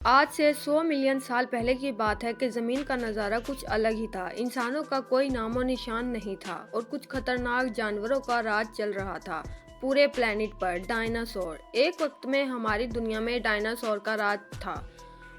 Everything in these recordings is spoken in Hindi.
आज से 100 मिलियन साल पहले की बात है कि ज़मीन का नज़ारा कुछ अलग ही था। इंसानों का कोई नामो निशान नहीं था और कुछ खतरनाक जानवरों का राज चल रहा था पूरे प्लेनेट पर। डायनासोर। एक वक्त में हमारी दुनिया में डायनासोर का राज था।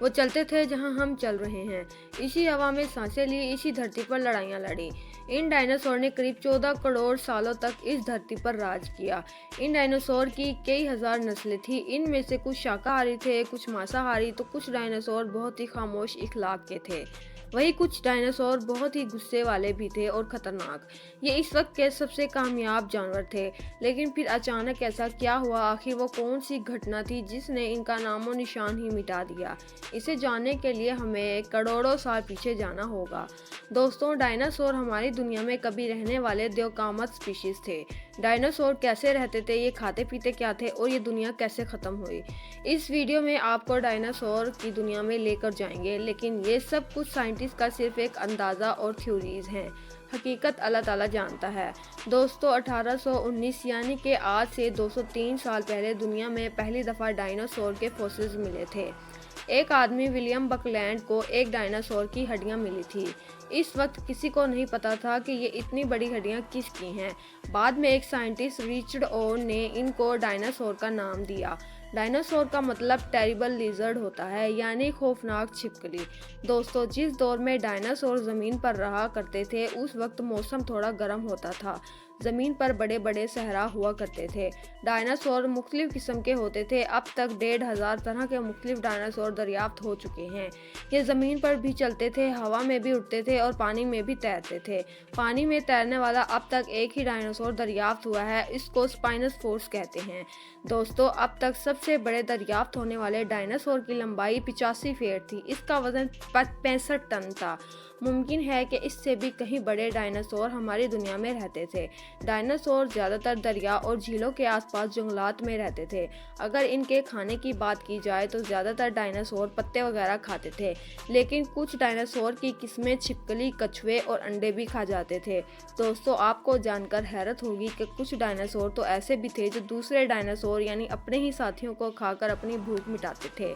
वो चलते थे जहां हम चल रहे हैं, इसी हवा में सांसें ली, इसी धरती पर लड़ाइयाँ लड़ी। इन डायनासोर ने करीब 14 करोड़ सालों तक इस धरती पर राज किया। इन डायनासोर की कई हजार नस्लें थी। इनमें से कुछ शाकाहारी थे, कुछ मांसाहारी, तो कुछ डायनासोर बहुत ही खामोश इखलाक के थे। वही कुछ डायनासोर बहुत ही गुस्से वाले भी थे और खतरनाक। ये इस वक्त के सबसे कामयाब जानवर थे। लेकिन फिर अचानक ऐसा क्या हुआ? आखिर वो कौन सी घटना थी जिसने इनका नामो निशान ही मिटा दिया? इसे जानने के लिए हमें करोड़ों साल पीछे जाना होगा। दोस्तों, डायनासोर हमारी दुनिया में कभी रहने वाले द्योकामत स्पीशीज थे। डायनासोर कैसे रहते थे, ये खाते पीते क्या थे और ये दुनिया कैसे खत्म हुई, इस वीडियो में आपको डायनासोर की दुनिया में लेकर जाएंगे। लेकिन ये सब कुछ साइंटिस्ट का सिर्फ एक अंदाज़ा और थ्योरीज हैं। हकीकत अल्लाह ताला जानता है। दोस्तों, 1819 यानी कि आज से 203 साल पहले दुनिया में पहली दफ़ा डायनासोर के फॉसिल्स मिले थे। एक आदमी विलियम बकलैंड को एक डायनासोर की हड्डियां मिली थी। इस वक्त किसी को नहीं पता था कि ये इतनी बड़ी हड्डियां किसकी हैं। बाद में एक साइंटिस्ट रिचर्ड ओवन ने इनको डायनासोर का नाम दिया। डायनासोर का मतलब टेरिबल लिजर्ड होता है, यानी खौफनाक छिपकली। दोस्तों, जिस दौर में डायनासोर ज़मीन पर रहा करते थे उस वक्त मौसम थोड़ा गर्म होता था। ज़मीन पर बड़े बड़े सहरा हुआ करते थे। डायनासोर मुख्तलिफ किस्म के होते थे। अब तक 1500 तरह के मुख्तलिफ डायनासोर दरियाफ्त हो चुके हैं। ये ज़मीन पर भी चलते थे, हवा में भी उड़ते थे और पानी में भी तैरते थे। पानी में तैरने वाला अब तक एक ही डायनासोर दरियाफ्त हुआ है, इसको स्पाइनोसॉरस कहते हैं। दोस्तों, अब तक सबसे बड़े दरियाफ्त होने वाले डायनासोर की लंबाई 85 फीट थी। इसका वजन 65 टन था। मुमकिन है कि इससे भी कहीं बड़े डायनासोर हमारी दुनिया में रहते थे। डायनासोर ज़्यादातर दरिया और झीलों के आसपास जंगलात में रहते थे। अगर इनके खाने की बात की जाए तो ज़्यादातर डायनासोर पत्ते वगैरह खाते थे, लेकिन कुछ डायनासोर की किस्में छिपकली, कछुए और अंडे भी खा जाते थे। दोस्तों, आपको जानकर हैरत होगी कि कुछ डायनासोर तो ऐसे भी थे जो दूसरे डायनासोर यानी अपने ही साथियों को खाकर अपनी भूख मिटाते थे।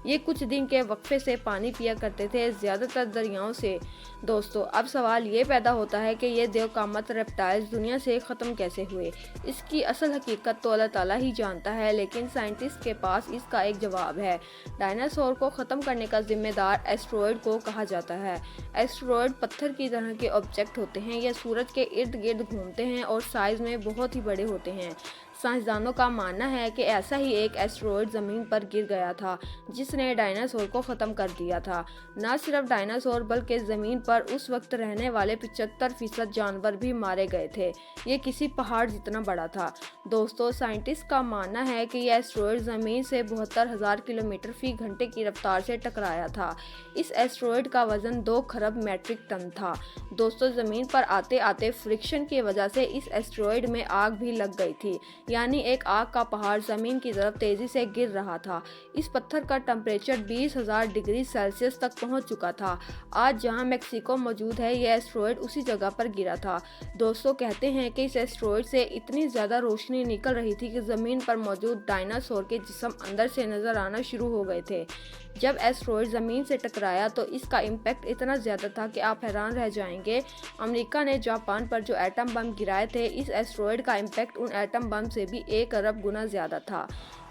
ये कुछ दिन के वक्फे से पानी पिया करते थे, ज़्यादातर दरियाओं से। दोस्तों, अब सवाल ये पैदा होता है कि ये देवकामत रेप्टाइल्स दुनिया से ख़त्म कैसे हुए। इसकी असल हकीकत तो अल्लाह ताला ही जानता है, लेकिन साइंटिस्ट के पास इसका एक जवाब है। डायनासोर को ख़त्म करने का जिम्मेदार एस्टेरॉयड को कहा जाता है। एस्टेरॉयड पत्थर की तरह के ऑब्जेक्ट होते हैं। यह सूरज के इर्द गिर्द घूमते हैं और साइज़ में बहुत ही बड़े होते हैं। साइंसदानों का मानना है कि ऐसा ही एक एस्टेरॉयड ज़मीन पर गिर गया था जिसने डायनासोर को ख़त्म कर दिया था। न सिर्फ डायनासोर बल्कि ज़मीन पर उस वक्त रहने वाले 75% जानवर भी मारे गए थे। ये किसी पहाड़ जितना बड़ा था। दोस्तों, साइंटिस्ट का मानना है कि यह एस्टेरॉयड ज़मीन से 72,000 किलोमीटर फी घंटे की रफ्तार से टकराया था। इस एस्टेरॉयड का वजन 2 खरब मैट्रिक टन था। दोस्तों, ज़मीन पर आते आते फ्रिक्शन की वजह से इस एस्टेरॉयड में आग भी लग गई थी, यानी एक आग का पहाड़ ज़मीन की तरफ तेज़ी से गिर रहा था। इस पत्थर का टेम्परेचर 20,000 डिग्री सेल्सियस तक पहुंच चुका था। आज जहां मेक्सिको मौजूद है, यह एस्टेरॉयड उसी जगह पर गिरा था। दोस्तों, कहते हैं कि इस एस्टेरॉयड से इतनी ज़्यादा रोशनी निकल रही थी कि ज़मीन पर मौजूद डायनासोर के जिस्म अंदर से नज़र आना शुरू हो गए थे। जब एस्टेरॉयड ज़मीन से टकराया तो इसका इम्पैक्ट इतना ज़्यादा था कि आप हैरान रह जाएंगे। अमेरिका ने जापान पर जो एटम बम गिराए थे, इस एस्टेरॉयड का इम्पैक्ट उन एटम बम से भी 1 अरब गुना ज़्यादा था।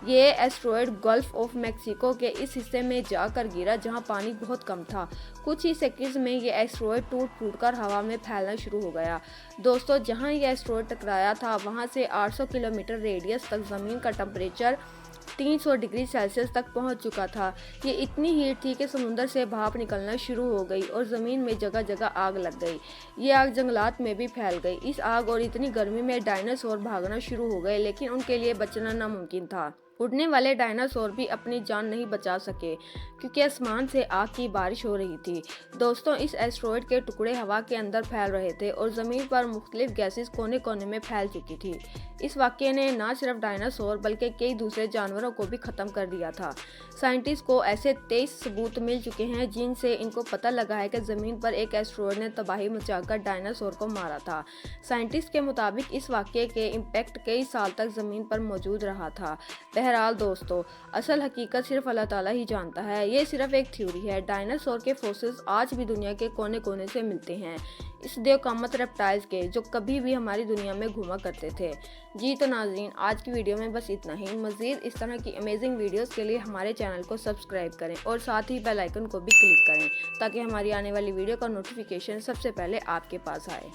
ये एस्टेरॉयड गल्फ ऑफ मैक्सिको के इस हिस्से में जाकर गिरा जहां पानी बहुत कम था। कुछ ही सेकंड्स में ये एस्टेरॉयड टूट फूटकर हवा में फैलना शुरू हो गया। दोस्तों, जहां ये एस्टेरॉयड टकराया था वहां से 800 किलोमीटर रेडियस तक ज़मीन का टेम्परेचर 300 डिग्री सेल्सियस तक पहुंच चुका था। ये इतनी हीट थी कि समुंदर से भाप निकलना शुरू हो गई और ज़मीन में जगह जगह आग लग गई। ये आग जंगलात में भी फैल गई। इस आग और इतनी गर्मी में डायनासोर भागना शुरू हो गए, लेकिन उनके लिए बचना नामुमकिन था। उड़ने वाले डायनासोर भी अपनी जान नहीं बचा सके क्योंकि आसमान से आग की बारिश हो रही थी। दोस्तों, इस एस्टेरॉयड के टुकड़े हवा के अंदर फैल रहे थे और ज़मीन पर मुख्तलिफ गैसेस कोने कोने में फैल चुकी थी। इस वाक़ये ने न सिर्फ डायनासोर बल्कि कई दूसरे जानवरों को भी ख़त्म कर दिया था। साइंटिस्ट को ऐसे 23 सबूत मिल चुके हैं जिनसे इनको पता लगा है कि ज़मीन पर एक एस्टेरॉयड ने तबाही मचाकर डायनासोर को मारा था। साइंटिस्ट के मुताबिक इस वाक़ये के इम्पैक्ट कई साल तक ज़मीन पर मौजूद रहा था। बहरहाल दोस्तों, असल हकीकत सिर्फ अल्लाह ताला ही जानता है। ये सिर्फ एक थ्योरी है। डायनासोर के फॉसिल्स आज भी दुनिया के कोने कोने से मिलते हैं, इस देवकामत रेप्टाइल्स के जो कभी भी हमारी दुनिया में घुमा करते थे। जी तो नाज़रीन, आज की वीडियो में बस इतना ही। मज़ीद इस तरह की अमेजिंग वीडियोस के लिए हमारे चैनल को सब्सक्राइब करें और साथ ही बेल आइकन को भी क्लिक करें ताकि हमारी आने वाली वीडियो का नोटिफिकेशन सबसे पहले आपके पास आए।